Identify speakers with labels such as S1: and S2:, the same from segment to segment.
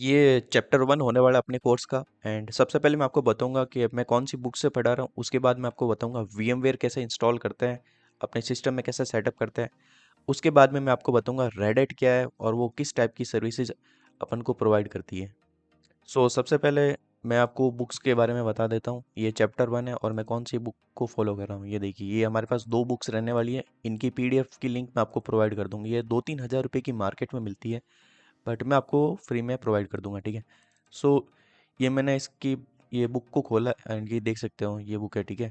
S1: ये चैप्टर 1 होने वाला है अपने कोर्स का। एंड सबसे पहले मैं आपको बताऊंगा कि मैं कौन सी बुक से पढ़ा रहा हूँ। उसके बाद मैं आपको बताऊंगा VMware कैसे इंस्टॉल करते हैं, अपने सिस्टम में कैसे सेटअप करते हैं। उसके बाद में मैं आपको बताऊंगा रेड हैट क्या है और वो किस टाइप की सर्विसेज अपन को प्रोवाइड करती है। सो सबसे पहले मैं आपको बुक्स के बारे में बता देता हूँ। ये चैप्टर 1 है और मैं कौन सी बुक को फॉलो कर रहा हूँ। ये देखिए, ये हमारे पास 2 बुक्स रहने वाली है। इनकी PDF की लिंक मैं आपको प्रोवाइड कर दूंगी। ये 2-3 हज़ार रुपये की मार्केट में मिलती है, बट मैं आपको फ्री में प्रोवाइड कर दूंगा, ठीक है। सो ये मैंने इसकी ये बुक को खोला एंड ये देख सकते हो, ये बुक है, ठीक है।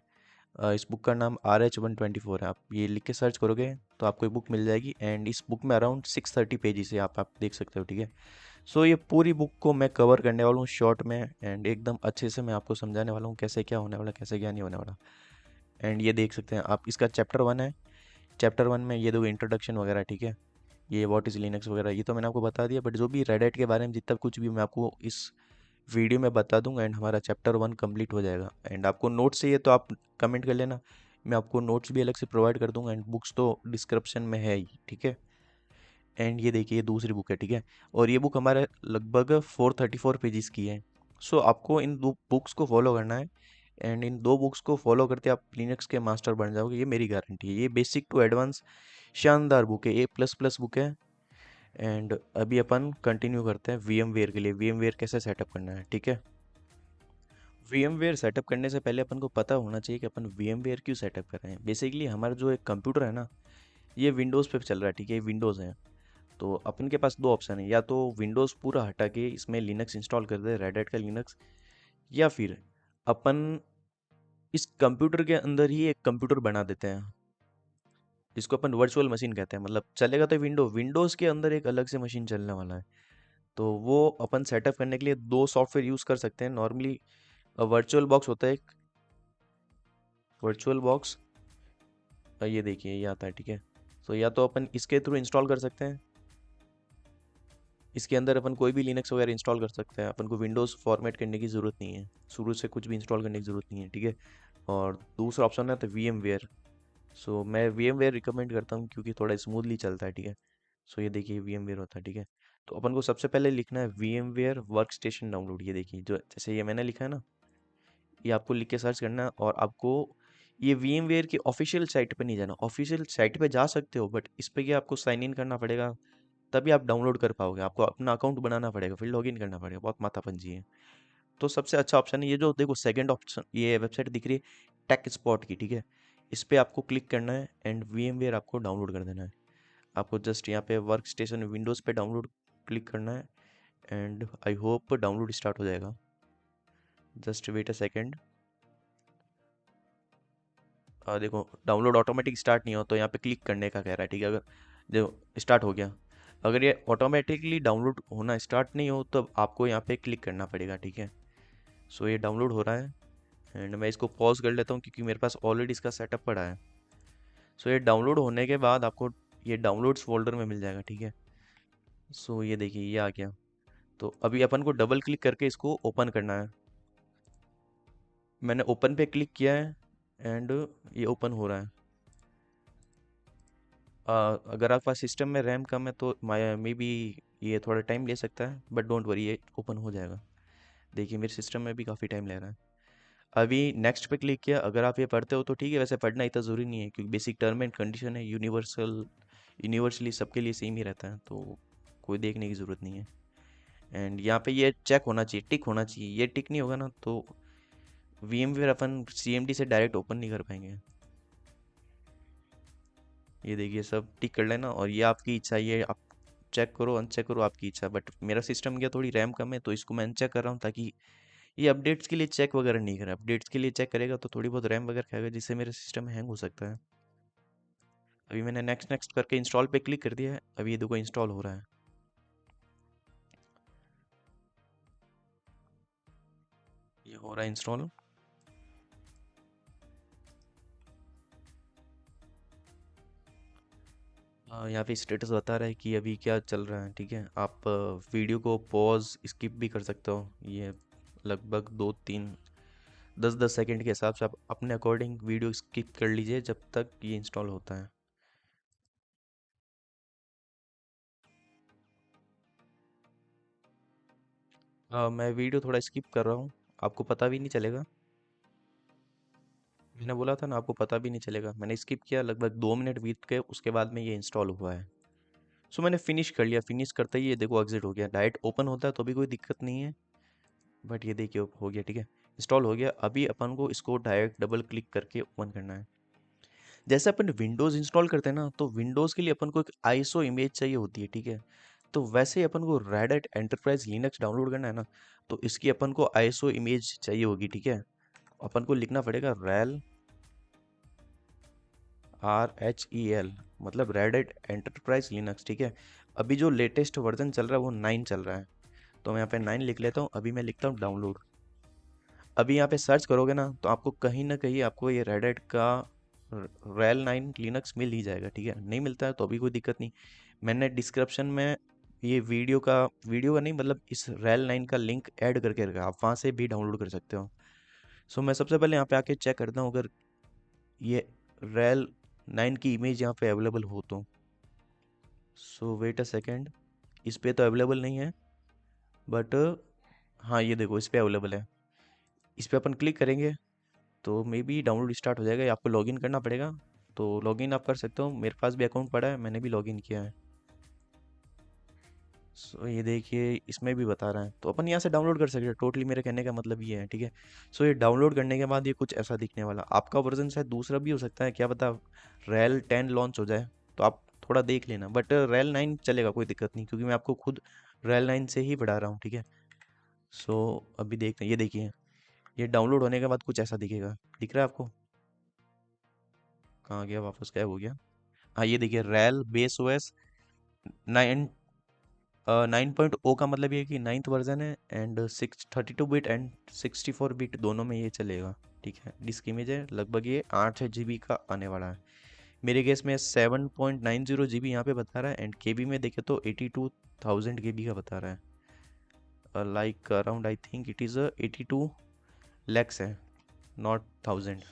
S1: इस बुक का नाम RH124 है। आप ये लिख के सर्च करोगे तो आपको ये बुक मिल जाएगी। एंड इस बुक में अराउंड 630 पेजेस है, आप देख सकते हो, ठीक है। सो ये पूरी बुक को मैं कवर करने वाला हूँ शॉर्ट में एंड एकदम अच्छे से मैं आपको समझाने वाला हूँ कैसे क्या होने वाला, कैसे क्या नहीं होने वाला। एंड ये देख सकते हैं आप, इसका चैप्टर 1 है। चैप्टर 1 में ये दो इंट्रोडक्शन वगैरह, ठीक है। ये व्हाट इज़ लिनक्स वगैरह ये तो मैंने आपको बता दिया, बट जो भी रेड हैट के बारे में जितना कुछ भी मैं आपको इस वीडियो में बता दूंगा। एंड हमारा चैप्टर 1 कंप्लीट हो जाएगा। एंड आपको नोट्स चाहिए तो आप कमेंट कर लेना, मैं आपको नोट्स भी अलग से प्रोवाइड कर दूंगा। एंड बुक्स तो डिस्क्रिप्शन में है ही, ठीक है। एंड ये देखिए, ये दूसरी बुक है, ठीक है। और ये बुक हमारे लगभग 434 पेजेस की है। सो आपको इन दो बुक्स को फॉलो करना है। एंड इन 2 बुक्स को फॉलो करते आप लिनक्स के मास्टर बन जाओगे, ये मेरी गारंटी है। ये बेसिक टू एडवांस शानदार बुक है, A++ बुक है। एंड अभी अपन कंटिन्यू करते हैं VMware के लिए, VMware कैसे सेटअप करना है, ठीक है। VMware सेटअप करने से पहले अपन को पता होना चाहिए कि अपन VMware क्यों सेटअप कर रहे हैं। बेसिकली हमारा जो एक कंप्यूटर है ना, ये विंडोज़ पे चल रहा है, ठीक है। ये विंडोज़ है। तो अपन के पास 2 ऑप्शन है, या तो विंडोज़ पूरा हटा के इसमें लिनक्स इंस्टॉल कर दे, रेड हैट का लिनक्स, या फिर अपन इस कंप्यूटर के अंदर ही एक कंप्यूटर बना देते हैं जिसको अपन वर्चुअल मशीन कहते हैं। मतलब चलेगा तो विंडोज़ के अंदर एक अलग से मशीन चलने वाला है। तो वो अपन सेटअप करने के लिए 2 सॉफ्टवेयर यूज़ कर सकते हैं नॉर्मली। वर्चुअल बॉक्स होता है एक, वर्चुअल बॉक्स, ये देखिए ये आता है, ठीक है। तो या तो अपन इसके थ्रू इंस्टॉल कर सकते हैं, इसके अंदर अपन कोई भी लिनक्स वगैरह इंस्टॉल कर सकते हैं। अपन को विंडोज़ फॉर्मेट करने की ज़रूरत नहीं है, शुरू से कुछ भी इंस्टॉल करने की ज़रूरत नहीं है, ठीक है। और दूसरा ऑप्शन है तो VMware। सो मैं VMware रिकमेंड करता हूँ क्योंकि थोड़ा स्मूथली चलता है, ठीक है। सो ये देखिए VMware होता है, ठीक है। तो अपन को सबसे पहले लिखना है VMware वर्क स्टेशन डाउनलोड। ये देखिए, जो जैसे ये मैंने लिखा है ना, ये आपको लिख के सर्च करना है। और आपको ये VMware की ऑफिशियल साइट पे नहीं जाना। ऑफिशियल साइट पे जा सकते हो, बट इस पे क्या आपको साइन इन करना पड़ेगा, तभी आप डाउनलोड कर पाओगे। आपको अपना अकाउंट बनाना पड़ेगा, फिर लॉगिन करना पड़ेगा, बहुत माथापंची है। तो सबसे अच्छा ऑप्शन है ये जो देखो सेकंड ऑप्शन, ये वेबसाइट दिख रही है टेक स्पॉट की, ठीक है। इस पे आपको क्लिक करना है एंड VMware आपको डाउनलोड कर देना है। आपको जस्ट यहाँ पे वर्क स्टेशन विंडोज़ पे डाउनलोड क्लिक करना है। And I hope download start हो जाएगा। Just wait a second. देखो डाउनलोड ऑटोमेटिक स्टार्ट नहीं हो तो यहाँ पे क्लिक करने का कह रहा है, ठीक है। अगर जो स्टार्ट हो गया, अगर ये ऑटोमेटिकली डाउनलोड होना स्टार्ट नहीं हो तो आपको यहाँ पे क्लिक करना पड़ेगा, ठीक है। सो ये डाउनलोड हो रहा है एंड मैं इसको पॉज कर लेता हूँ क्योंकि मेरे पास ऑलरेडी इसका सेटअप पड़ा है। सो ये डाउनलोड होने के बाद आपको ये डाउनलोड्स फोल्डर में मिल जाएगा, ठीक है। सो ये देखिए ये आ गया। तो अभी अपन को डबल क्लिक करके इसको ओपन करना है। मैंने ओपन पे क्लिक किया है एंड ये ओपन हो रहा है। अगर आपके पास सिस्टम में रैम कम है तो मे बी ये थोड़ा टाइम ले सकता है, बट डोंट वरी, ये ओपन हो जाएगा। देखिए मेरे सिस्टम में भी काफ़ी टाइम ले रहा है। अभी नेक्स्ट पे क्लिक किया। अगर आप ये पढ़ते हो तो ठीक है, वैसे पढ़ना इतना ज़रूरी नहीं है क्योंकि बेसिक टर्म एंड कंडीशन है, यूनिवर्सली सबके लिए सेम ही रहता है, तो कोई देखने की ज़रूरत नहीं है। एंड यहाँ पे ये चेक होना चाहिए, टिक होना चाहिए। ये टिक नहीं होगा ना तो VMware अपन CMD से डायरेक्ट ओपन नहीं कर पाएंगे। ये देखिए सब टिक कर लेना और ये आपकी इच्छा, ये आप चेक करो अनचेक करो, आपकी इच्छा। बट मेरा सिस्टम क्या थोड़ी रैम कम है तो इसको मैं अनचेक कर रहा हूँ ताकि ये अपडेट्स के लिए चेक वगैरह नहीं करे। अपडेट्स के लिए चेक करेगा तो थोड़ी बहुत रैम वगैरह खाएगा जिससे मेरा सिस्टम हैंग हो सकता है। अभी मैंने नेक्स्ट नेक्स्ट करके इंस्टॉल पे क्लिक कर दिया है। अभी ये देखो इंस्टॉल हो रहा है, ये हो रहा है इंस्टॉल। यहाँ पे स्टेटस बता रहा है कि अभी क्या चल रहा है, ठीक है। आप वीडियो को पॉज स्किप भी कर सकते हो। ये लगभग 2-3 10-10 सेकंड के हिसाब से आप अपने अकॉर्डिंग वीडियो स्किप कर लीजिए जब तक ये इंस्टॉल होता है। मैं वीडियो थोड़ा स्किप कर रहा हूँ, आपको पता भी नहीं चलेगा। मैंने बोला था ना आपको पता भी नहीं चलेगा, मैंने स्किप किया, लगभग 2 मिनट बीत गए, उसके बाद में ये इंस्टॉल हुआ है। सो मैंने फिनिश कर लिया, फिनिश करते ही ये देखो एग्जिट हो गया, डायरेक्ट ओपन होता है तो भी कोई दिक्कत नहीं है, बट ये देखिए हो गया, ठीक है, इंस्टॉल हो गया। अभी अपन को इसको डायरेक्ट डबल क्लिक करके ओपन करना है। जैसे अपन विंडोज़ इंस्टॉल करते हैं ना, तो विंडोज़ के लिए अपन को एक आईएसओ इमेज चाहिए होती है, ठीक है। तो वैसे ही अपन को Red Hat enterprise Linux download करना है ना, तो इसकी अपन को आईएसओ इमेज चाहिए होगी, ठीक है। अपन को लिखना पड़ेगा रेल, RHEL, मतलब रेड एट एंटरप्राइज लिनक्स, ठीक है। अभी जो लेटेस्ट वर्जन चल रहा है वो 9 चल रहा है, तो मैं यहाँ पे 9 लिख लेता हूँ। अभी मैं लिखता हूँ डाउनलोड। अभी यहाँ पे सर्च करोगे ना, तो आपको कहीं ना कहीं आपको ये रेड एट का रेल 9 लिनक्स मिल ही जाएगा, ठीक है। नहीं मिलता है तो अभी कोई दिक्कत नहीं, मैंने डिस्क्रिप्शन में ये वीडियो का नहीं, मतलब इस रेल 9 का लिंक ऐड करके रखा है, आप वहाँ से भी डाउनलोड कर सकते हो। सो मैं सबसे पहले यहाँ पे आके चेक करता हूँ अगर ये रेल 9 की इमेज यहाँ पे अवेलेबल हो तो। सो वेट अ सेकेंड, इस पे तो अवेलेबल नहीं है, बट हाँ ये देखो इस पे अवेलेबल है। इस पे अपन क्लिक करेंगे तो मे बी डाउनलोड स्टार्ट हो जाएगा, या आपको लॉगिन करना पड़ेगा। तो लॉगिन आप कर सकते हो, मेरे पास भी अकाउंट पड़ा है, मैंने भी लॉगिन किया है। सो ये देखिए इसमें भी बता रहा है, तो अपन यहाँ से डाउनलोड कर सकते हैं, टोटली मेरे कहने का मतलब ये है, ठीक है। सो ये डाउनलोड करने के बाद ये कुछ ऐसा दिखने वाला, आपका वर्जन शायद दूसरा भी हो सकता है, क्या पता रेल 10 लॉन्च हो जाए, तो आप थोड़ा देख लेना, बट रेल 9 चलेगा, कोई दिक्कत नहीं, क्योंकि मैं आपको खुद रेल 9 से ही बढ़ा रहा हूँ, ठीक है। सो अभी देखते हैं, ये देखिए ये डाउनलोड होने के बाद कुछ ऐसा दिखेगा, दिख रहा है आपको? कहाँ गया, वापस गायब हो गया। हाँ ये देखिए रेल बेस ओएस 9, 9.0 का मतलब ये है कि 9th वर्जन है, एंड 32 बिट एंड 64 बिट दोनों में ये चलेगा, ठीक है। डिस्क इमेज है, लगभग ये 8 GB का आने वाला है। मेरे केस में 7.90 GB यहाँ पे बता रहा है, एंड केबी में देखे तो 82,000 KB का बता रहा है, like around I think it is 82 lakhs है, नॉट 1000।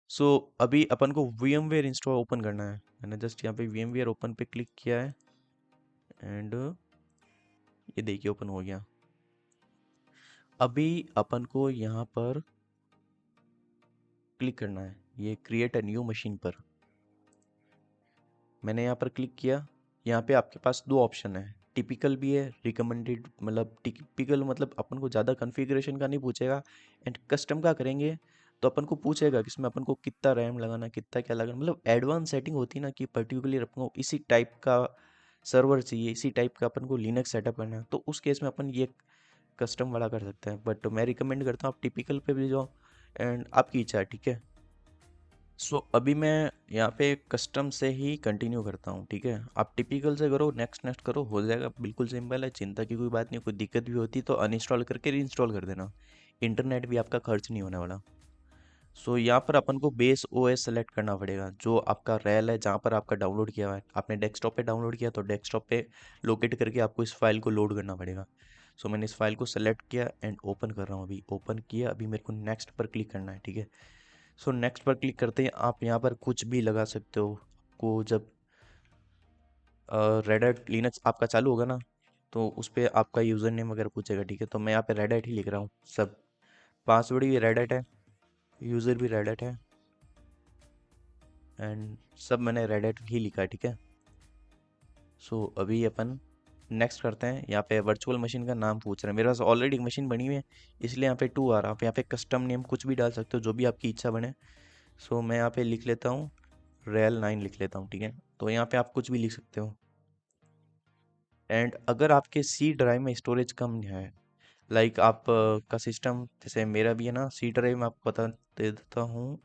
S1: सो अभी अपन को VMware इंस्टॉल ओपन करना है, मैंने जस्ट यहाँ पे VMware ओपन पे क्लिक किया है, एंड ये देखिए ओपन हो गया। अभी अपन को यहाँ पर क्लिक करना है, ये क्रिएट अ न्यू मशीन पर। मैंने यहाँ पर क्लिक किया, यहाँ पे आपके पास दो ऑप्शन है, टिपिकल भी है, रिकमेंडेड, मतलब टिपिकल मतलब अपन को ज़्यादा कॉन्फ़िगरेशन का नहीं पूछेगा, एंड कस्टम का करेंगे तो अपन को पूछेगा कि इसमें अपन को कितना रैम लगाना, कितना क्या लगाना, मतलब एडवांस सेटिंग होती है ना, कि पर्टिकुलरली अपन को इसी टाइप का सर्वर चाहिए, इसी टाइप का अपन को लिनक्स सेटअप करना है, तो उस केस में अपन ये कस्टम वाला कर सकते हैं, बट मैं रिकमेंड करता हूँ आप टिपिकल पे भी जाओ, एंड आपकी इच्छा है, ठीक है। सो अभी मैं यहाँ पे कस्टम से ही कंटिन्यू करता हूँ, ठीक है। आप टिपिकल से करो, नेक्स्ट नेक्स्ट करो, हो जाएगा, बिल्कुल सिंपल है, चिंता की कोई बात नहीं, कोई दिक्कत भी होती तो अनइंस्टॉल करके रीइंस्टॉल कर देना, इंटरनेट भी आपका खर्च नहीं होने वाला। सो यहाँ पर अपन को बेस ओएस सेलेक्ट करना पड़ेगा, जो आपका रैल है जहाँ पर आपका डाउनलोड किया हुआ है, आपने डेस्कटॉप पे डाउनलोड किया तो डेस्कटॉप पे लोकेट करके आपको इस फाइल को लोड करना पड़ेगा। सो मैंने इस फाइल को सेलेक्ट किया एंड ओपन कर रहा हूँ, अभी ओपन किया, अभी मेरे को नेक्स्ट पर क्लिक करना है, ठीक है। सो नेक्स्ट पर क्लिक करते ही आप यहाँ पर कुछ भी लगा सकते हो, को जब रेड हैट लिनक्स आपका चालू होगा ना, तो उस पर आपका यूज़र नेम वगैरह पूछेगा, ठीक है। तो मैं यहाँ पे रेड हैट ही लिख रहा हूँ सब, पासवर्ड भी रेड हैट है, यूज़र भी रेड हैट है, एंड सब मैंने रेड हैट ही लिखा है, ठीक है। सो अभी अपन नेक्स्ट करते हैं, यहाँ पे वर्चुअल मशीन का नाम पूछ रहे हैं, मेरे पास ऑलरेडी एक मशीन बनी हुई है, इसलिए यहाँ पे 2 आ रहा है, आप यहाँ पे कस्टम नेम कुछ भी डाल सकते हो, जो भी आपकी इच्छा बने। सो मैं यहाँ पे लिख लेता हूँ रेल 9 लिख लेता हूँ, ठीक है। तो यहाँ पे आप कुछ भी लिख सकते हो, एंड अगर आपके सी ड्राइव में स्टोरेज कम है, लाइक आप का सिस्टम, जैसे मेरा भी है ना, सी ड्राइव में आपको बता दे देता हूँ,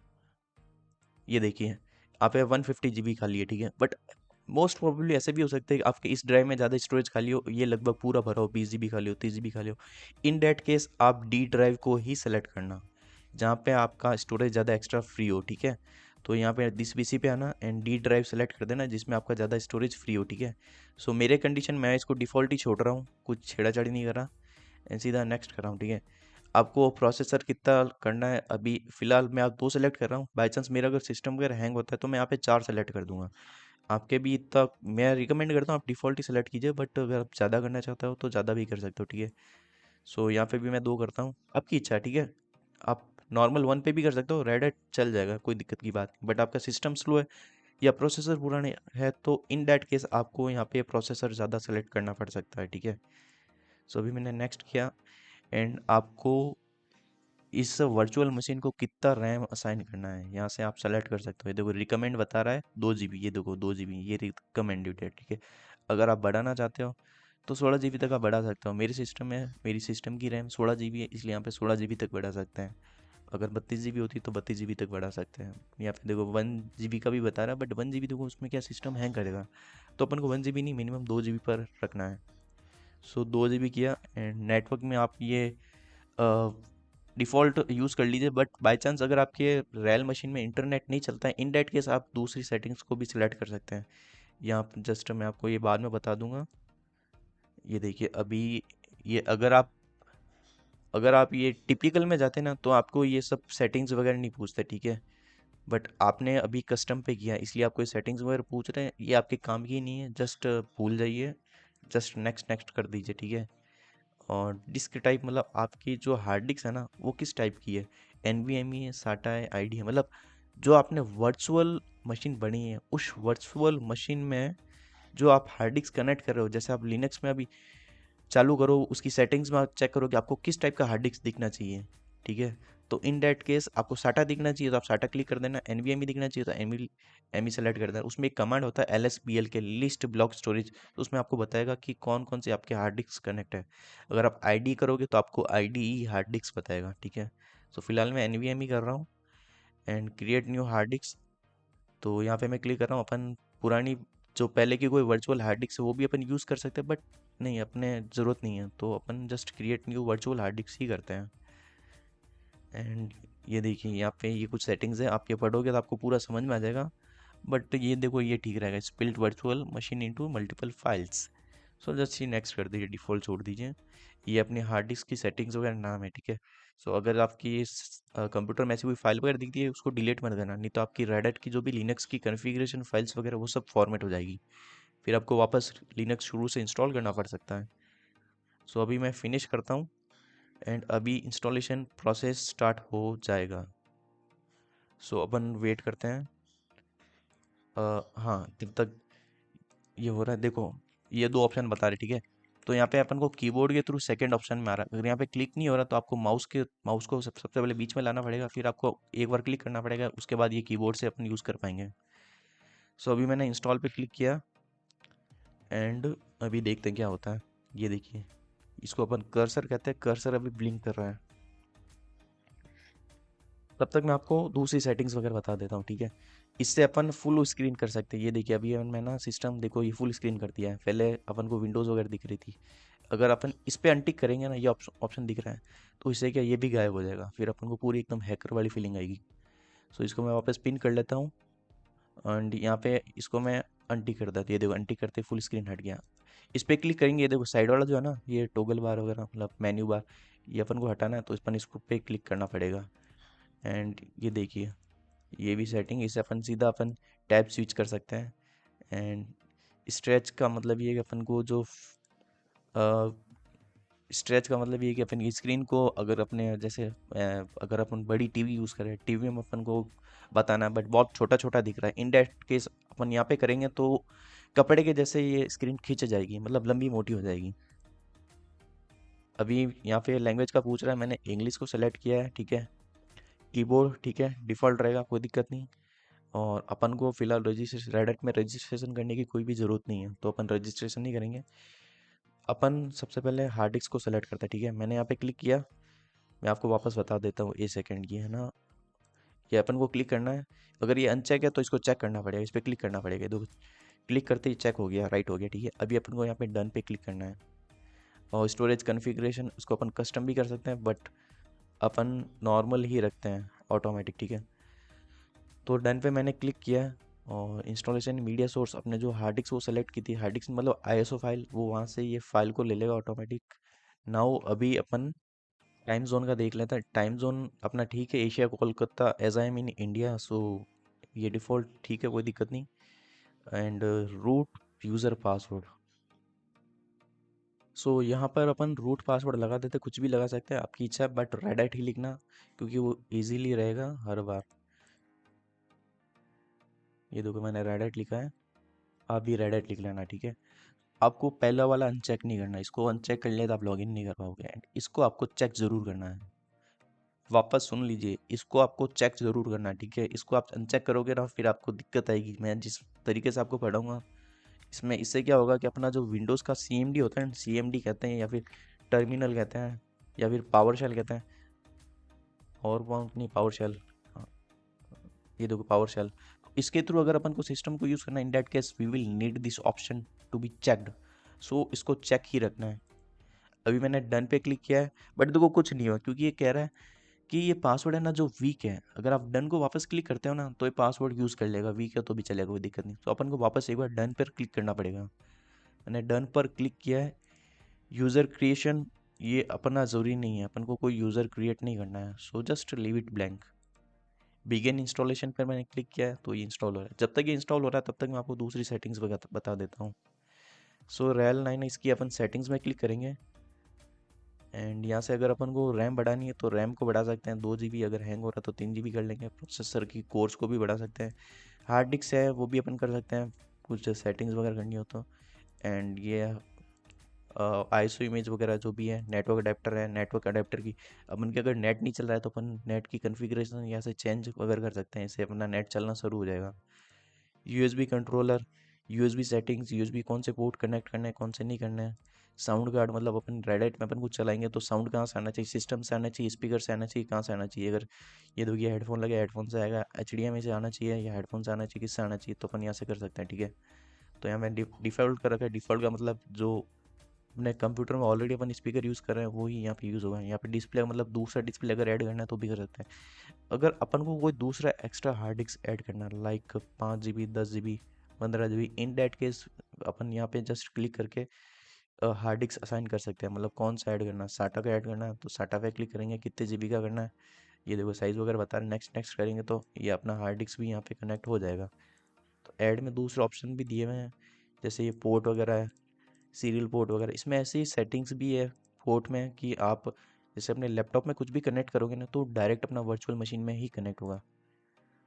S1: ये देखिए आप 150 GB खाली है, ठीक है। बट मोस्ट प्रोबेबली ऐसे भी हो सकता है कि आपके इस ड्राइव में ज़्यादा स्टोरेज खाली हो, ये लगभग पूरा भरा हो, 20 GB खाली हो, 30 GB खाली हो। इन डैट केस आप डी ड्राइव को ही सेलेक्ट करना, जहाँ पे आपका स्टोरेज ज़्यादा एक्स्ट्रा फ्री हो, ठीक है। तो यहाँ पे दिस पीसी पे आना एंड डी ड्राइव सेलेक्ट कर देना जिसमें आपका ज़्यादा स्टोरेज फ्री हो, ठीक है। सो मेरे कंडीशन मैं इसको डिफ़ॉल्ट ही छोड़ रहा हूँ, कुछ छेड़ाछाड़ी नहीं कर रहा, एंड सीधा नेक्स्ट कर रहा हूँ, ठीक है। आपको प्रोसेसर कितना करना है, अभी फ़िलहाल मैं आप 2 सेलेक्ट कर रहा हूँ, बाई चांस मेरा अगर सिस्टम अगर हैंग होता है तो मैं यहाँ पे 4 सेलेक्ट कर दूंगा। आपके भी इतना मैं रिकमेंड करता हूँ आप डिफ़ॉल्ट ही सेलेक्ट कीजिए, बट अगर आप ज़्यादा करना चाहते हो तो ज़्यादा भी कर सकते हो, ठीक है। सो यहाँ पे भी मैं 2 करता हूँ, आपकी इच्छा है, ठीक है। आप नॉर्मल 1 पे भी कर सकते हो, रेड है चल जाएगा, कोई दिक्कत की बात नहीं। बट आपका सिस्टम स्लो है या प्रोसेसर पुराने है तो इन दैट केस आपको यहाँ पे प्रोसेसर ज़्यादा सेलेक्ट करना पड़ सकता है, ठीक है। सो अभी मैंने नेक्स्ट किया एंड आपको इस वर्चुअल मशीन को कितना रैम असाइन करना है यहाँ से आप सेलेक्ट कर सकते हो। ये देखो रिकमेंड बता रहा है 2 GB, ये देखो 2 GB ये रिकमेंडेड है, ठीक है। अगर आप बढ़ाना चाहते हो तो 16 GB तक आप बढ़ा सकते हो। मेरी सिस्टम में मेरी सिस्टम की रैम 16 GB है, इसलिए यहाँ पे 16 GB तक बढ़ा सकते हैं। अगर 32 GB होती तो 32 GB तक बढ़ा सकते हैं। यहाँ पे देखो 1 GB का भी बता रहा है, बट 1 GB देखो उसमें क्या सिस्टम हैंग करेगा, तो अपन को 1 GB नहीं मिनिमम 2 GB पर रखना है। सो 2 GB किया एंड नेटवर्क में आप ये डिफ़ॉल्ट यूज़ कर लीजिए, बट बाय चांस अगर आपके रियल मशीन में इंटरनेट नहीं चलता है, इन दैट केस आप दूसरी सेटिंग्स को भी सिलेक्ट कर सकते हैं। यहाँ जस्ट मैं आपको ये बाद में बता दूंगा। ये देखिए अभी ये अगर आप ये टिपिकल में जाते ना तो आपको ये सब सेटिंग्स वगैरह नहीं पूछते, ठीक है। बट आपने अभी कस्टम पे किया इसलिए आपको ये सेटिंग्स वगैरह पूछ रहे हैं, ये आपके काम की नहीं है, जस्ट भूल जाइए, जस्ट नेक्स्ट नेक्स्ट कर दीजिए, ठीक है। और डिस्क टाइप मतलब आपकी जो हार्ड डिस्क है ना वो किस टाइप की है, NVMe है, साटा है, ID है, मतलब जो आपने वर्चुअल मशीन बनी है उस वर्चुअल मशीन में जो आप हार्ड डिस्क कनेक्ट कर रहे हो। जैसे आप लिनक्स में अभी चालू करो उसकी सेटिंग्स में आप चेक करो कि आपको किस टाइप का हार्ड डिस्क दिखना चाहिए, ठीक है। तो इन दैट केस आपको साटा दिखना चाहिए तो आप साटा क्लिक कर देना, NVMe दिखना चाहिए तो एमी सेलेक्ट कर देना। उसमें एक कमांड होता है LSBL के लिस्ट ब्लॉक स्टोरेज, तो उसमें आपको बताएगा कि कौन कौन से आपके हार्ड डिस्क कनेक्ट है। अगर आप ID करोगे तो आपको IDE हार्ड डिस्क बताएगा, ठीक है। तो फिलहाल मैं NVMe कर रहा हूँ and create new hard disk. तो यहाँ पे मैं क्लिक कर रहा हूँ। अपन पुरानी जो पहले की कोई वर्चुअल हार्ड डिस्क है वो भी अपन यूज़ कर सकते हैं, बट नहीं अपने ज़रूरत नहीं है, तो अपन just create new virtual hard disk ही करते हैं। एंड ये देखिए यहाँ पे ये कुछ सेटिंग्स है, आप ये पढ़ोगे तो आपको पूरा समझ में आ जाएगा। बट ये देखो ये ठीक रहेगा, split virtual machine into multiple files. So just ये नेक्स्ट कर दीजिए, डिफ़ॉल्ट छोड़ दीजिए। ये अपनी हार्ड डिस्क की सेटिंग्स वगैरह नाम है, ठीक है। सो अगर आपकी इस कंप्यूटर में ऐसी कोई फाइल वगैरह दिखती है उसको डिलीट मत करना, नहीं तो आपकी रेड हैट की जो भी लिनक्स की कॉन्फ़िगरेशन फाइल्स वगैरह वो सब फॉर्मेट हो जाएगी, फिर आपको वापस लिनक्स शुरू से इंस्टॉल करना पड़ सकता है। सो अभी मैं फिनिश करता हूँ एंड अभी इंस्टॉलेशन प्रोसेस स्टार्ट हो जाएगा। सो अपन वेट करते हैं। हाँ जब तक ये हो रहा है देखो ये 2 ऑप्शन बता रहे, ठीक है। तो यहाँ पे अपन को कीबोर्ड के थ्रू सेकंड ऑप्शन में आ रहा है, अगर यहाँ पे क्लिक नहीं हो रहा तो आपको माउस को सबसे पहले बीच में लाना पड़ेगा, फिर आपको एक बार क्लिक करना पड़ेगा, उसके बाद ये कीबोर्ड से अपन यूज़ कर पाएंगे। सो अभी मैंने इंस्टॉल पे क्लिक किया एंड अभी देखते हैं क्या होता है। ये देखिए इसको अपन कर्सर कहते हैं, कर्सर अभी ब्लिंक कर रहा है। तब तक मैं आपको दूसरी सेटिंग्स वगैरह बता देता हूँ, ठीक है। इससे अपन फुल स्क्रीन कर सकते हैं। ये देखिए अभी मैं ना सिस्टम देखो ये फुल स्क्रीन कर दिया है, पहले अपन को विंडोज़ वगैरह दिख रही थी। अगर अपन इस पे अनटिक करेंगे ना, ये ऑप्शन दिख रहा है, तो इससे क्या ये भी गायब हो जाएगा, फिर अपन को पूरी एकदम हैकर वाली फीलिंग आएगी। सो इसको मैं वापस पिन कर लेता हूँ एंड यहाँ पे इसको मैं अनटिक कर देता हूँ। ये देखो अनटिक करते फुल स्क्रीन हट गया। इस पे क्लिक करेंगे, ये देखो साइड वाला जो है ना ये टॉगल बार वगैरह मतलब मेन्यू बार, ये अपन को हटाना है तो अपन इसको पे क्लिक करना पड़ेगा। एंड ये देखिए ये भी सेटिंग, इससे अपन सीधा अपन टैब स्विच कर सकते हैं। एंड स्ट्रेच का मतलब ये है कि अपन को जो स्ट्रेच का मतलब ये है कि अपन स्क्रीन को अगर अपने जैसे अगर अपन बड़ी टीवी यूज़ करें, टीवी में अपन को बताना है बट बहुत छोटा छोटा दिख रहा है, इन दैट केस अपन यहाँ पे करेंगे तो कपड़े के जैसे ये स्क्रीन खींच जाएगी, मतलब लंबी मोटी हो जाएगी। अभी यहाँ पे लैंग्वेज का पूछ रहा है, मैंने इंग्लिश को सेलेक्ट किया है, ठीक है। कीबोर्ड ठीक है डिफ़ॉल्ट रहेगा, कोई दिक्कत नहीं। और अपन को फिलहाल रजिस्ट्रेशन रेडिट में रजिस्ट्रेशन करने की कोई भी ज़रूरत नहीं है, तो अपन रजिस्ट्रेशन नहीं करेंगे। अपन सबसे पहले हार्ड डिस्क को सेलेक्ट करते हैं, ठीक है। मैंने यहाँ पे क्लिक किया, मैं आपको वापस बता देता हूँ, ए सेकेंड की है ना, ये अपन को क्लिक करना है। अगर ये अनचेक है तो इसको चेक करना पड़ेगा, इस पर क्लिक करना पड़ेगा। देखो क्लिक करते ही चेक हो गया, राइट हो गया, ठीक है। अभी अपन को यहाँ पे डन पे क्लिक करना है। और स्टोरेज कन्फिग्रेशन उसको अपन कस्टम भी कर सकते हैं, बट अपन नॉर्मल ही रखते हैं ऑटोमेटिक, ठीक है। तो डन पे मैंने क्लिक किया है और इंस्टॉलेशन मीडिया सोर्स अपने जो हार्ड डिस्क वो सेलेक्ट की थी, हार्ड डिस्क मतलब ISO फाइल, वो वहाँ से ये फाइल को ले लेगा ऑटोमेटिक। नाउ अभी अपन टाइम जोन का देख लेते हैं। टाइम जोन अपना ठीक है, Asia Kolkata, as I am in India, so ये डिफ़ॉल्ट ठीक है, कोई दिक्कत नहीं। And root user password. So यहाँ पर अपन रूट पासवर्ड लगा देते, कुछ भी लगा सकते हैं, आपकी इच्छा है, बट रेड हैट ही लिखना क्योंकि वो इजीली रहेगा हर बार। ये देखो मैंने रेड हैट लिखा है, आप भी रेड हैट लिख लेना, ठीक है। आपको पहला वाला अनचेक नहीं करना, इसको अनचेक कर लिया तो आप लॉगिन नहीं कर पाओगे, एंड इसको आपको चेक ज़रूर करना है। वापस सुन लीजिए, इसको आपको चेक ज़रूर करना है, ठीक है। इसको आप अनचेक करोगे ना, फिर आपको दिक्कत आएगी। मैं जिस तरीके से आपको पढ़ाऊंगा इसमें, इससे क्या होगा कि अपना जो विंडोज़ का सीएमडी होता है, सीएमडी कहते हैं या फिर टर्मिनल कहते हैं या फिर पावर शेल कहते हैं, और माउंट नहीं, पावर शेल। हाँ, ये देखो पावर शेल। इसके थ्रू अगर अपन को सिस्टम को यूज़ करना है, in that case we will need this option to be checked. So इसको चेक ही रखना है। अभी मैंने डन पे क्लिक किया है, बट देखो कुछ नहीं हुआ क्योंकि ये कह रहा है कि ये पासवर्ड है ना जो वीक है। अगर आप डन को वापस क्लिक करते हो ना तो ये पासवर्ड यूज़ कर लेगा, वीक है तो भी चलेगा, कोई दिक्कत नहीं। तो अपन को वापस एक बार डन पर क्लिक करना पड़ेगा। मैंने डन पर क्लिक किया है। यूज़र क्रिएशन ये अपना ज़रूरी नहीं है, अपन को कोई यूज़र क्रिएट नहीं करना है, so just leave it blank. Begin installation पर मैंने क्लिक किया है तो ये इंस्टॉल हो रहा है। जब तक ये इंस्टॉल हो रहा है तब तक मैं आपको दूसरी सेटिंग्स बता देता हूँ। सो रैल 9 इसकी अपन सेटिंग्स में क्लिक करेंगे, एंड यहाँ से अगर अपन को रैम बढ़ानी है तो रैम को बढ़ा सकते हैं 2 GB, अगर हैंग हो रहा है तो 3 GB कर लेंगे। प्रोसेसर की कोर्स को भी बढ़ा सकते हैं। हार्ड डिस्क है वो भी अपन कर सकते हैं, कुछ सेटिंग्स वगैरह करनी हो तो। एंड ये आईएसओ इमेज वगैरह जो भी है, नेटवर्क अडेप्टर है, नेटवर्क अडेप्टर की अपन के अगर नेट नहीं चल रहा है तो अपन नेट की कन्फिग्रेशन यहाँ से चेंज वगैरह कर सकते हैं, इससे अपना नेट चलना शुरू हो जाएगा। USB controller, USB settings, USB कौन से पोर्ट कनेक्ट करना है कौन से नहीं करना है। साउंड कार्ड, मतलब अपन रेडिट में अपन कुछ चलाएंगे तो साउंड कहाँ से आना चाहिए, सिस्टम से आना चाहिए, स्पीकर से आना चाहिए, कहाँ से आना चाहिए। अगर ये देखिए हेडफोन लगे, हेडफोन से आएगा, एचडीएमआई से आना चाहिए या हेडफोन से आना चाहिए, किससे आना चाहिए, तो अपन यहाँ से कर सकते हैं, ठीक है। तो यहाँ मैं डिफ़ॉल्ट कर रखा है। डिफ़ॉल्ट का मतलब जो अपने कंप्यूटर में ऑलरेडी अपन स्पीकर यूज़ कर रहे हैं वो ही यहाँ पे यूज़ होगा। यहाँ पे डिस्प्ले मतलब दूसरा डिस्प्ले अगर ऐड करना है तो भी कर सकते हैं। अगर अपन को कोई दूसरा एक्स्ट्रा हार्ड डिस्क ऐड करना है like 5 GB, 10 GB, 15 GB, in that case अपन यहाँ पे जस्ट क्लिक करके हार्ड डिस्क असाइन कर सकते हैं। मतलब कौन सा ऐड करना है, साटा का ऐड करना है तो साटा पे क्लिक करेंगे, कितने जीबी का करना है ये देखो साइज़ वगैरह बता रहे, नेक्स्ट नेक्स्ट करेंगे तो ये अपना हार्ड डिस्क भी यहाँ पे कनेक्ट हो जाएगा। तो ऐड में दूसरे ऑप्शन भी दिए हुए हैं, जैसे ये पोर्ट वगैरह है, सीरियल पोर्ट वगैरह। इसमें ऐसी सेटिंग्स भी है पोर्ट में कि आप जैसे अपने लैपटॉप में कुछ भी कनेक्ट करोगे ना तो डायरेक्ट अपना वर्चुअल मशीन में ही कनेक्ट होगा।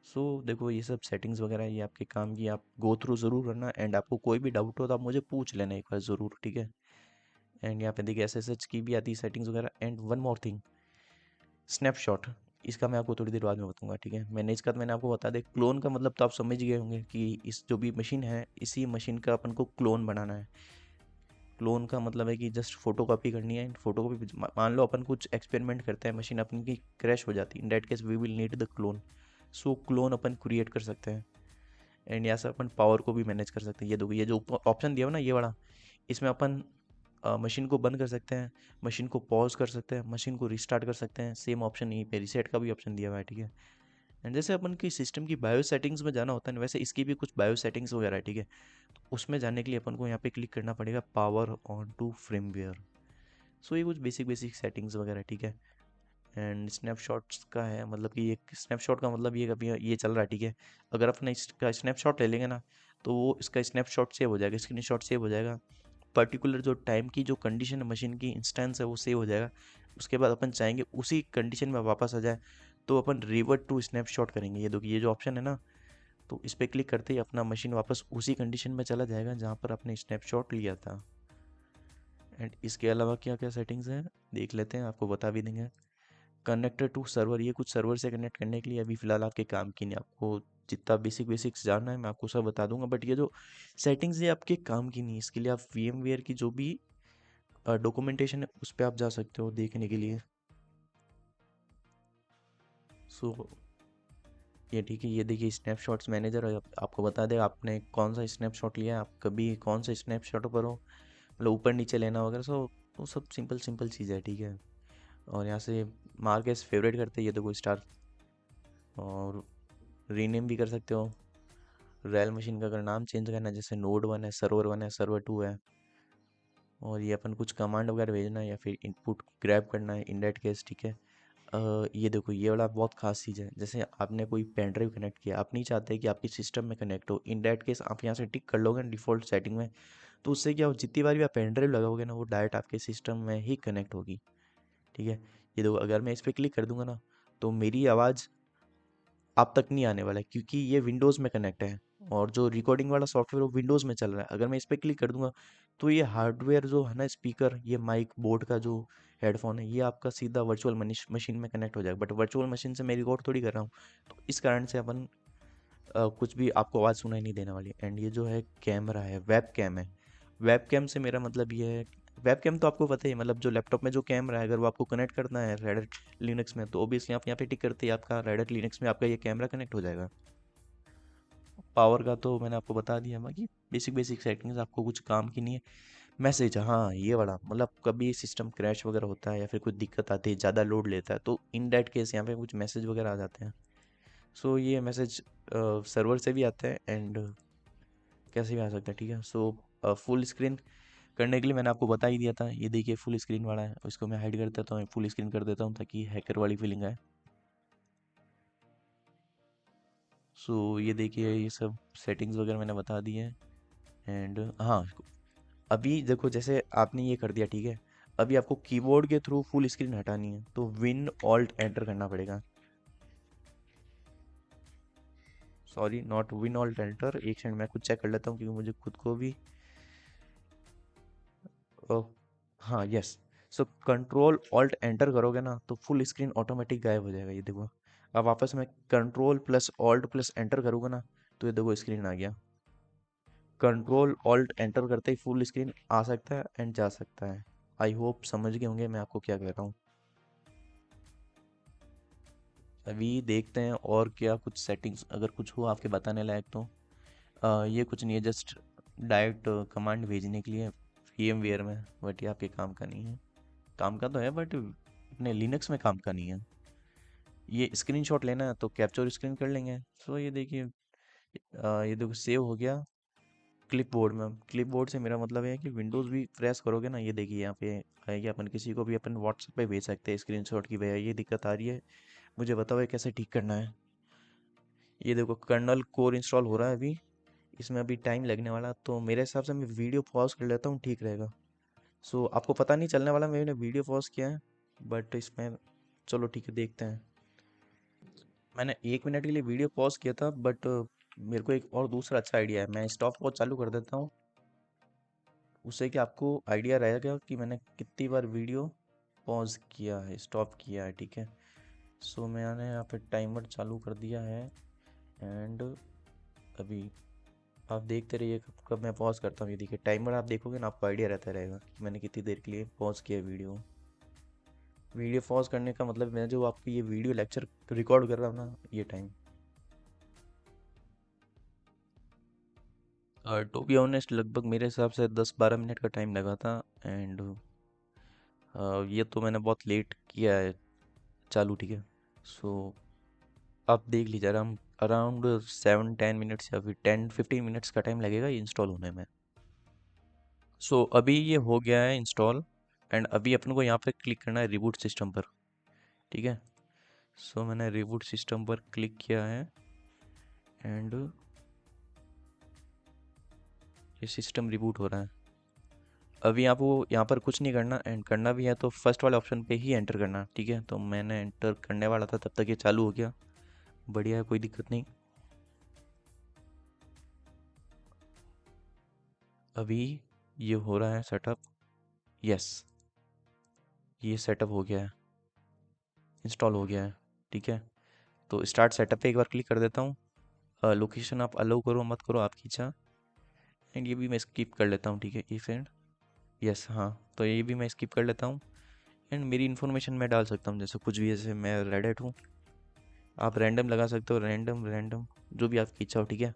S1: सो देखो ये सब सेटिंग्स वगैरह ये आपके काम की, आप गो थ्रू ज़रूर करना, एंड आपको कोई भी डाउट हो तो आप मुझे पूछ लेना एक बार ज़रूर, ठीक है। एंड यहाँ पे देखिए एसएसएच की भी आती है सेटिंग्स वगैरह। And one more thing, snapshot, इसका मैं आपको थोड़ी देर बाद में बताऊंगा, ठीक है। मैंने इसका तो मैंने आपको बता दिया। क्लोन का मतलब तो आप समझ गए होंगे कि इस जो भी मशीन है इसी मशीन का अपन को क्लोन बनाना है। क्लोन का मतलब है कि जस्ट फोटो कॉपी करनी है। फोटो कॉपी मान लो अपन कुछ एक्सपेरिमेंट करते हैं, मशीन अपनी की क्रैश हो जाती है, in that case we will need the clone. So clone अपन क्रिएट कर सकते हैं। एंड यहाँ से अपन पावर को भी मैनेज कर सकते हैं। ये देखो ये जो ऑप्शन दिया हुआ ना ये वाला, इसमें अपन मशीन को बंद कर सकते हैं, मशीन को पॉज कर सकते हैं, मशीन को रिस्टार्ट कर सकते हैं। सेम ऑप्शन यहीं पे रीसेट का भी ऑप्शन दिया हुआ है, ठीक है। एंड जैसे अपन की सिस्टम की बायो सेटिंग्स में जाना होता है ना, वैसे इसकी भी कुछ बायो सेटिंग्स वगैरह है, ठीक है। तो उसमें जाने के लिए अपन को यहाँ पे क्लिक करना पड़ेगा, पावर ऑन टू फ्रेमवेयर। सो ये कुछ बेसिक बेसिक सेटिंग्स वगैरह, ठीक है। एंड स्नैपशॉट्स का है, मतलब कि एक स्नैपशॉट का मतलब ये कभी ये चल रहा है, ठीक है। अगर अपना इसका स्नैपशॉट ले लेंगे ना तो वो इसका स्नैपशॉट सेव हो जाएगा, स्क्रीनशॉट सेव हो जाएगा। पर्टिकुलर जो टाइम की जो कंडीशन है, मशीन की इंस्टेंस है, वो सेव हो जाएगा। उसके बाद अपन चाहेंगे उसी कंडीशन में वापस आ जाए तो अपन रिवर्ट टू स्नैपशॉट करेंगे। ये देखिए ये जो ऑप्शन है ना, तो इस पर क्लिक करते ही अपना मशीन वापस उसी कंडीशन में चला जाएगा जहाँ पर आपने स्नैपशॉट लिया था। एंड इसके अलावा क्या क्या सेटिंग्स हैं देख लेते हैं, आपको बता भी देंगे। कनेक्टर टू सर्वर, ये कुछ सर्वर से कनेक्ट करने के लिए अभी फ़िलहाल आपके काम की नहीं। आपको जितना बेसिक बेसिक्स जानना है मैं आपको सब बता दूंगा, बट ये जो सेटिंग्स है आपके काम की नहीं। इसके लिए आप VMware की जो भी डॉक्यूमेंटेशन है उस पर आप जा सकते हो देखने के लिए। सो ये ठीक है। ये देखिए स्नैपशॉट्स मैनेजर आपको बता देगा आपने कौन सा स्नैपशॉट लिया है, आप कभी कौन सा स्नैपशॉट पर हो, मतलब ऊपर नीचे लेना वगैरह। सो वो सब सिंपल सिंपल चीज़ है, ठीक है। और यहाँ से मार्क एज फेवरेट करते हैं, ये देखो स्टार। और रीनेम भी कर सकते हो। रैल मशीन का अगर नाम चेंज करना है, जैसे नोड 1 है, सर्वर 1 है, सर्वर 2 है। और ये अपन कुछ कमांड वगैरह भेजना है या फिर इनपुट ग्रैब करना है इन दैट केस, ठीक है। ये देखो, ये वाला बहुत खास चीज़ है। जैसे आपने कोई पेन ड्राइव कनेक्ट किया, आप नहीं चाहते कि आपकी सिस्टम में कनेक्ट हो, इन दैट केस आप यहाँ से टिक कर लोगे डिफ़ॉल्ट सेटिंग में। तो उससे क्या हो, जितनी बार भी आप पेन ड्राइव लगाओगे ना, वो डायरेक्ट आपके सिस्टम में ही कनेक्ट होगी। ठीक है। ये देखो, अगर मैं इस पर क्लिक कर दूंगा ना, तो मेरी आवाज़ आप तक नहीं आने वाला है, क्योंकि ये विंडोज़ में कनेक्ट है और जो रिकॉर्डिंग वाला सॉफ्टवेयर वो विंडोज़ में चल रहा है। अगर मैं इस पर क्लिक कर दूंगा, तो ये हार्डवेयर जो है ना, स्पीकर, ये माइक बोर्ड का जो हेडफोन है, ये आपका सीधा वर्चुअल मशीन में कनेक्ट हो जाएगा। बट वर्चुअल मशीन से मैं रिकॉर्ड थोड़ी कर रहा हूँ, तो इस कारण से अपन कुछ भी आपको आवाज़ सुनाई नहीं देने वाली। एंड ये जो है कैमरा है, वेब कैम है। वेब कैम से मेरा मतलब ये है, वेब कैम तो आपको पता ही है, मतलब जो लैपटॉप में जो कैमरा है, अगर वो आपको कनेक्ट करना है रेडिट लिनक्स में, तो ओबियसली आप यहाँ पे टिक करते ही आपका रेडिट लिनक्स में आपका ये कैमरा कनेक्ट हो जाएगा। पावर का तो मैंने आपको बता दिया, बाकी बेसिक बेसिक सेटिंग्स आपको कुछ काम की नहीं है। मैसेज, हाँ ये वाला, मतलब कभी सिस्टम क्रैश वगैरह होता है या फिर कुछ दिक्कत आती है, ज़्यादा लोड लेता है, तो इन दैट केस यहाँ पे कुछ मैसेज वगैरह आ जाते हैं। सो ये मैसेज सर्वर से भी आता है एंड कैसे भी आ सकता है। ठीक है। सो फुल स्क्रीन करने के लिए मैंने आपको बता ही दिया था, ये देखिए फुल स्क्रीन वाला है, इसको मैं हाइड कर देता हूँ, फुल स्क्रीन कर देता हूँ ताकि हैकर वाली फीलिंग आए। सो ये देखिए, ये सब सेटिंग्स वगैरह मैंने बता दी है। एंड हाँ, अभी देखो, जैसे आपने ये कर दिया, ठीक है। अभी आपको कीबोर्ड के थ्रू फुल स्क्रीन हटानी है, तो विन ऑल्ट एंटर करना पड़ेगा। Sorry, not win alt enter, एक सेकंड मैं खुद चेक कर लेता हूँ, क्योंकि मुझे खुद को भी ओ, हाँ yes. So control alt enter करोगे ना, तो फुल स्क्रीन ऑटोमेटिक गायब हो जाएगा। ये देखो, अब वापस मैं control plus alt plus enter करूँगा ना, तो ये देखो स्क्रीन आ गया। कंट्रोल ऑल्ट एंटर करते ही फुल स्क्रीन आ सकता है एंड जा सकता है। आई होप समझ गए होंगे मैं आपको क्या कह रहा हूँ। अभी देखते हैं और क्या कुछ सेटिंग्स अगर कुछ हो आपके बताने लायक तो। ये कुछ नहीं है, जस्ट डायरेक्ट कमांड भेजने के लिए VMware में, बट ये आपके काम का नहीं है। काम का तो है बट अपने लिनक्स में काम का नहीं है। ये स्क्रीनशॉट लेना है तो कैप्चर स्क्रीन कर लेंगे। सो ये देखिए, ये देखो सेव हो गया क्लिपबोर्ड में। क्लिपबोर्ड से मेरा मतलब है कि विंडोज़ भी प्रेस करोगे ना, ये देखिए यहाँ पे आएगी, अपन किसी को भी अपन व्हाट्सएप पे भेज सकते हैं स्क्रीनशॉट की, भैया ये दिक्कत आ रही है, मुझे बताओ ये कैसे ठीक करना है। ये देखो, कर्नल कोर इंस्टॉल हो रहा है अभी, इसमें अभी टाइम लगने वाला, तो मेरे हिसाब से मैं वीडियो पॉज कर लेता हूँ, ठीक रहेगा। सो आपको पता नहीं चलने वाला मैंने वीडियो पॉज किया है, बट इसमें चलो ठीक है, देखते हैं। मैंने 1 मिनट के लिए वीडियो पॉज किया था, बट मेरे को एक और दूसरा अच्छा आइडिया है, मैं स्टॉप वॉच चालू कर देता हूँ। उससे कि आपको आइडिया रहेगा कि मैंने कितनी बार वीडियो पॉज किया है, स्टॉप किया है। ठीक है। सो मैंने यहाँ पे टाइमर चालू कर दिया है एंड अभी आप देखते रहिए कब कब मैं पॉज करता हूँ। ये देखिए टाइमर, आप देखोगे ना, आपको आइडिया रहता रहेगा कि मैंने कितनी देर के लिए पॉज किया वीडियो। वीडियो पॉज करने का मतलब मैं जो आपको ये वीडियो लेक्चर रिकॉर्ड कर रहा हूँ ना, ये टाइम, टू बी ऑनेस्ट लगभग मेरे हिसाब से 10-12 मिनट का टाइम लगा था। एंड ये तो मैंने बहुत लेट किया है चालू। ठीक है। सो आप देख लीजिए, अराउंड 7-10 मिनट्स या फिर 10-15 मिनट्स का टाइम लगेगा ये इंस्टॉल होने में। सो अभी ये हो गया है इंस्टॉल एंड अभी अपन को यहाँ पे क्लिक करना है रिबूट सिस्टम पर। ठीक है। सो मैंने रिबूट सिस्टम पर क्लिक किया है एंड ये सिस्टम रिबूट हो रहा है। अभी आपको यहाँ पर कुछ नहीं करना, एंड करना भी है तो फर्स्ट वाले ऑप्शन पे ही एंटर करना। ठीक है। तो मैंने एंटर करने वाला था, तब तक ये चालू हो गया। बढ़िया है, कोई दिक्कत नहीं। अभी ये हो रहा है सेटअप। यस, ये सेटअप हो गया है, इंस्टॉल हो गया है। ठीक है। तो स्टार्ट सेटअप पे एक बार क्लिक कर देता हूँ। लोकेशन आप अलाउ करो मत करो आपकी इच्छा। एंड ये भी मैं स्किप कर लेता हूँ। ठीक है। इफ एंड यस, हाँ, तो ये भी मैं स्किप कर लेता हूँ। एंड मेरी इन्फॉर्मेशन मैं डाल सकता हूँ, जैसे कुछ भी, जैसे मैं रेडिट हूँ, आप रैंडम लगा सकते हो, रैंडम रैंडम जो भी आपकी इच्छा हो। ठीक है।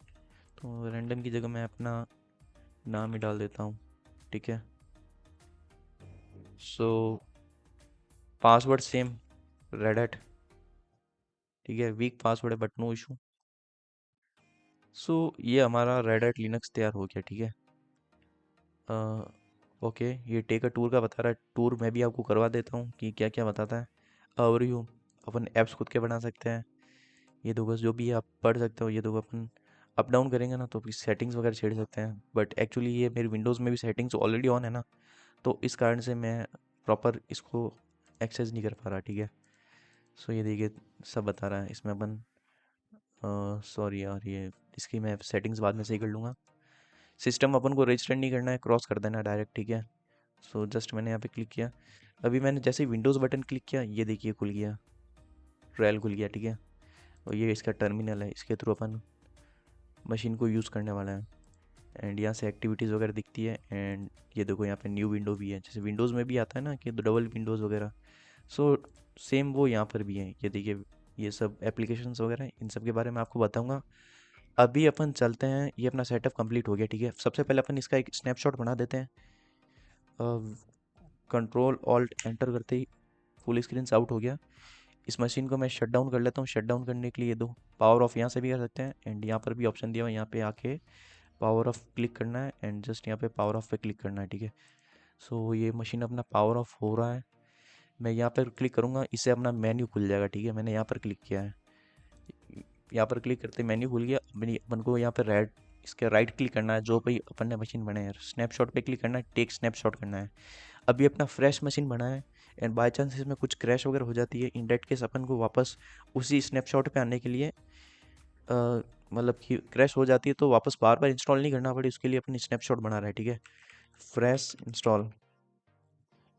S1: तो रैंडम की जगह मैं अपना नाम ही डाल देता हूँ। ठीक है। सो पासवर्ड सेम रेडिट। ठीक है, वीक पासवर्ड है बट नो इशू। सो ये हमारा रेडिट लिनक्स तैयार हो गया। ठीक है। ओके, ये टेक अ टूर का बता रहा है, टूर मैं भी आपको करवा देता हूँ कि क्या क्या बताता है। ओवरव्यू, अपन ऐप्स खुद के बना सकते हैं। ये देखो जो भी आप पढ़ सकते हो, ये देखो अपन अप डाउन करेंगे ना तो सेटिंग्स वगैरह छेड़ सकते हैं, बट एक्चुअली ये मेरी विंडोज़ में भी सेटिंग्स ऑलरेडी ऑन है ना, तो इस कारण से मैं प्रॉपर इसको एक्सेस नहीं कर पा रहा, ठीक है। सो ये देखिए सब बता रहा है इसमें अपन, सॉरी यार ये इसकी मैं सेटिंग्स बाद में सही कर लूँगा। सिस्टम अपन को रजिस्टर नहीं करना है, क्रॉस कर देना डायरेक्ट, ठीक है। सो जस्ट मैंने यहाँ पे क्लिक किया। अभी मैंने जैसे ही विंडोज़ बटन क्लिक किया, ये देखिए खुल गया, ट्रायल खुल गया, ठीक है। और ये इसका टर्मिनल है, इसके थ्रू अपन मशीन को यूज़ करने वाला है। एंड यहाँ से एक्टिविटीज़ वगैरह दिखती है। एंड ये देखो यहाँ पे न्यू विंडो भी है, जैसे विंडोज़ में भी आता है ना कि डबल विंडोज़ वगैरह। सो सेम वो यहाँ पर भी है, ये देखिए ये सब एप्लीकेशंस वगैरह हैं, इन सब के बारे में आपको बताऊंगा। अभी अपन चलते हैं, ये अपना सेटअप कंप्लीट हो गया, ठीक है। सबसे पहले अपन इसका एक स्नैपशॉट बना देते हैं। कंट्रोल ऑल्ट एंटर करते ही फुल स्क्रीन से आउट हो गया। इस मशीन को मैं शट डाउन कर लेता हूँ। शट डाउन करने के लिए दो पावर ऑफ यहाँ से भी कर सकते हैं, एंड यहाँ पर भी ऑप्शन दिया हुआ है, यहाँ पे आके पावर ऑफ क्लिक करना है एंड जस्ट यहाँ पे पावर ऑफ पे क्लिक करना है, ठीक है। सो ये मशीन अपना पावर ऑफ हो रहा है। मैं यहाँ पर क्लिक करूँगा, इससे अपना मेन्यू खुल जाएगा, ठीक है। मैंने यहाँ पर क्लिक किया है, यहाँ पर क्लिक करते मेन्यू खुल गया। अपनी अपन को यहाँ पर इसके राइट क्लिक करना है, जो भी अपन ने मशीन बनाई है, स्नैपशॉट पे क्लिक करना है, टेक स्नैपशॉट करना है। अभी अपना फ्रेश मशीन बना है, एंड बाय चांस इसमें कुछ क्रैश वगैरह हो जाती है, इन डेट केस अपन को वापस उसी स्नैपशॉट पे आने के लिए मतलब कि क्रैश हो जाती है तो वापस बार बार इंस्टॉल नहीं करना पड़े, उसके लिए अपनी स्नैपशॉट बना रहा है, ठीक है। फ्रेश इंस्टॉल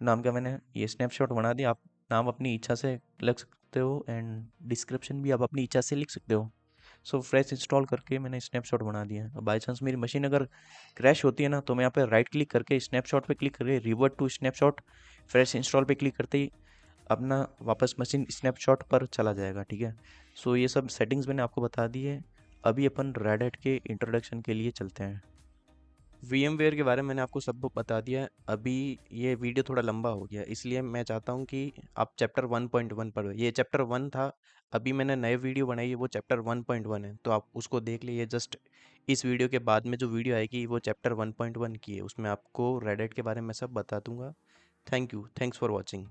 S1: नाम का मैंने ये स्नैपशॉट बना दिया। आप नाम अपनी इच्छा से लग सकते हो एंड डिस्क्रिप्शन भी आप अपनी इच्छा से लिख सकते हो। सो फ्रेश इंस्टॉल करके मैंने स्नैपशॉट बना दिया है। बाई चांस मेरी मशीन अगर क्रैश होती है ना, तो मैं यहाँ पे राइट क्लिक करके स्नैपशॉट पे क्लिक करके revert to snapshot, fresh install पे क्लिक करते ही अपना वापस मशीन स्नैपशॉट पर चला जाएगा, ठीक है। सो ये सब सेटिंग्स मैंने आपको बता दी है। अभी अपन रेड हैट के इंट्रोडक्शन के लिए चलते हैं। VMware के बारे में मैंने आपको सब बता दिया है। अभी ये वीडियो थोड़ा लंबा हो गया, इसलिए मैं चाहता हूँ कि आप चैप्टर 1.1 पर, ये चैप्टर 1 था, अभी मैंने नए वीडियो बनाई है वो चैप्टर 1.1 है, तो आप उसको देख लीजिए। जस्ट इस वीडियो के बाद में जो वीडियो आएगी वो चैप्टर 1.1 की है, उसमें आपको रेड हैट के बारे में सब बता दूंगा। Thank you, thanks for watching.